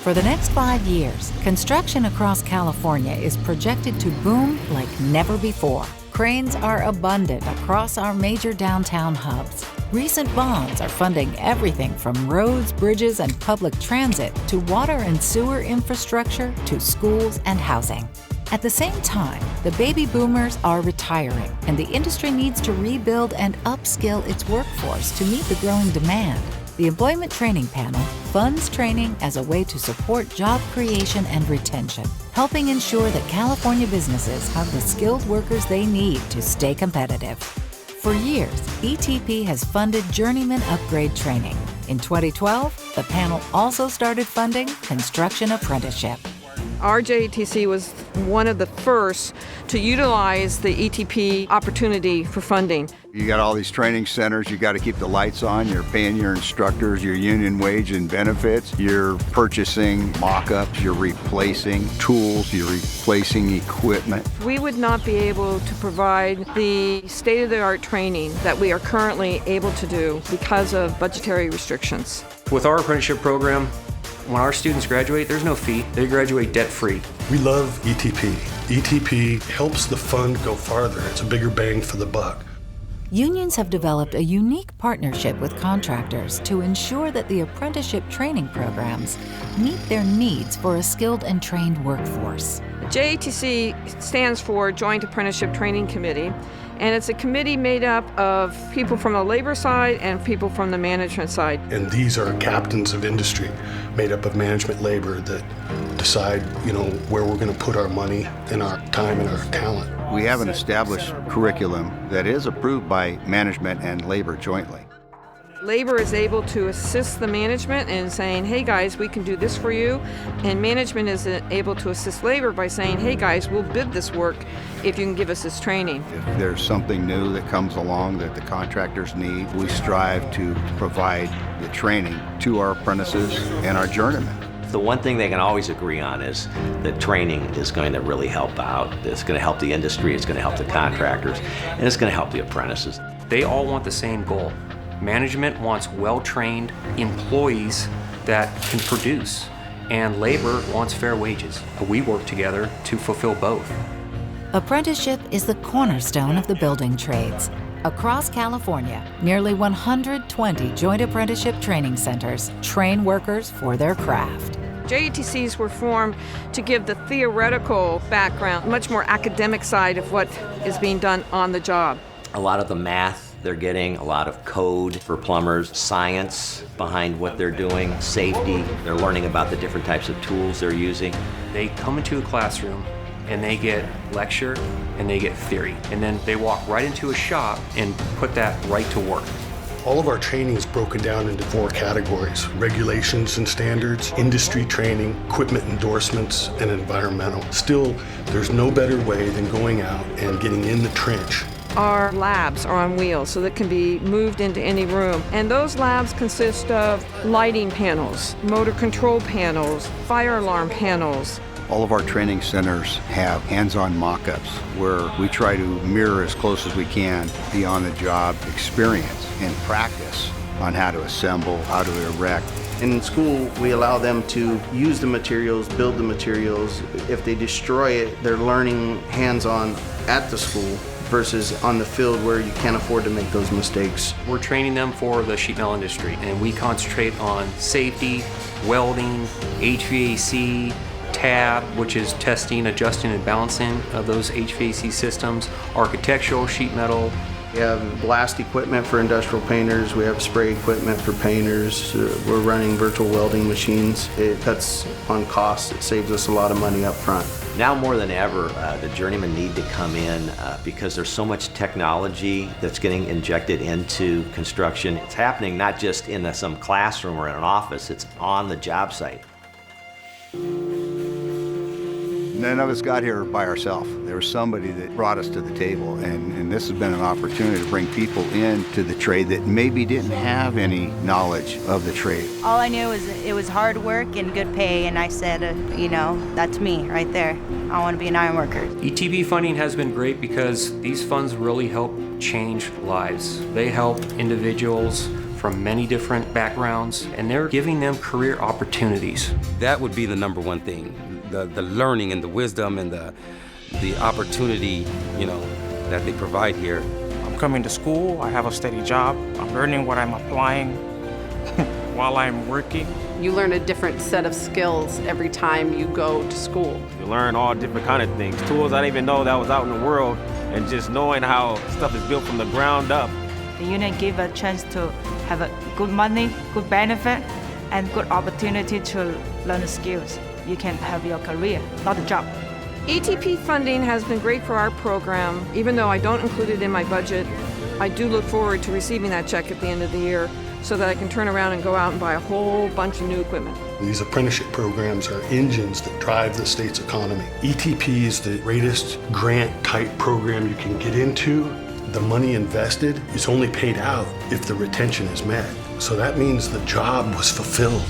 For the next 5 years, construction across California is projected to boom like never before. Cranes are abundant across our major downtown hubs. Recent bonds are funding everything from roads, bridges, and public transit to water and sewer infrastructure to schools and housing. At the same time, the baby boomers are retiring, and the industry needs to rebuild and upskill its workforce to meet the growing demand. The Employment Training Panel funds training as a way to support job creation and retention, helping ensure that California businesses have the skilled workers they need to stay competitive. For years, ETP has funded journeyman upgrade training. In 2012, the panel also started funding construction apprenticeship. Our JATC was one of the first to utilize the ETP opportunity for funding. You got all these training centers, you got to keep the lights on, you're paying your instructors your union wage and benefits, you're purchasing mock-ups, you're replacing tools, you're replacing equipment. We would not be able to provide the state-of-the-art training that we are currently able to do because of budgetary restrictions. With our apprenticeship program, when our students graduate, there's no fee. They graduate debt-free. We love ETP. ETP helps the fund go farther. It's a bigger bang for the buck. Unions have developed a unique partnership with contractors to ensure that the apprenticeship training programs meet their needs for a skilled and trained workforce. JATC stands for Joint Apprenticeship Training Committee, and it's a committee made up of people from the labor side and people from the management side. And these are captains of industry made up of management labor that decide, where we're going to put our money and our time and our talent. We have an established curriculum that is approved by management and labor jointly. Labor is able to assist the management in saying, hey guys, we can do this for you. And management is able to assist labor by saying, hey guys, we'll bid this work if you can give us this training. If there's something new that comes along that the contractors need, we strive to provide the training to our apprentices and our journeymen. The one thing they can always agree on is that training is going to really help out. It's going to help the industry, it's going to help the contractors, and it's going to help the apprentices. They all want the same goal. Management wants well-trained employees that can produce, and labor wants fair wages. We work together to fulfill both. Apprenticeship is the cornerstone of the building trades. Across California, nearly 120 joint apprenticeship training centers train workers for their craft. JATCs were formed to give the theoretical background, much more academic side of what is being done on the job. A lot of the math they're getting, a lot of code for plumbers, science behind what they're doing, safety. They're learning about the different types of tools they're using. They come into a classroom and they get lecture and they get theory. And then they walk right into a shop and put that right to work. All of our training is broken down into 4 categories: regulations and standards, industry training, equipment endorsements, and environmental. Still, there's no better way than going out and getting in the trench. Our labs are on wheels, so that can be moved into any room. And those labs consist of lighting panels, motor control panels, fire alarm panels. All of our training centers have hands-on mock-ups where we try to mirror as close as we can the on-the-job experience and practice on how to assemble, how to erect. In school, we allow them to use the materials, build the materials. If they destroy it, they're learning hands-on at the school versus on the field where you can't afford to make those mistakes. We're training them for the sheet metal industry, and we concentrate on safety, welding, HVAC, tab, which is testing, adjusting, and balancing of those HVAC systems, architectural sheet metal. We have blast equipment for industrial painters. We have spray equipment for painters. We're running virtual welding machines. It cuts on costs. It saves us a lot of money up front. Now more than ever, the journeymen need to come in because there's so much technology that's getting injected into construction. It's happening not just in some classroom or in an office, it's on the job site. None of us got here by ourselves. There was somebody that brought us to the table, and this has been an opportunity to bring people into the trade that maybe didn't have any knowledge of the trade. All I knew was it was hard work and good pay, and I said, that's me right there. I want to be an iron worker. ETP funding has been great because these funds really help change lives. They help individuals from many different backgrounds, and they're giving them career opportunities. That would be the number one thing, the learning and the wisdom and the opportunity, that they provide here. I'm coming to school, I have a steady job, I'm learning what I'm applying while I'm working. You learn a different set of skills every time you go to school. You learn all different kind of things, tools I didn't even know that was out in the world, and just knowing how stuff is built from the ground up. The union give a chance to have a good money, good benefit, and good opportunity to learn the skills. You can have your career, not a job. ETP funding has been great for our program. Even though I don't include it in my budget, I do look forward to receiving that check at the end of the year so that I can turn around and go out and buy a whole bunch of new equipment. These apprenticeship programs are engines that drive the state's economy. ETP is the greatest grant-type program you can get into. The money invested is only paid out if the retention is met. So that means the job was fulfilled.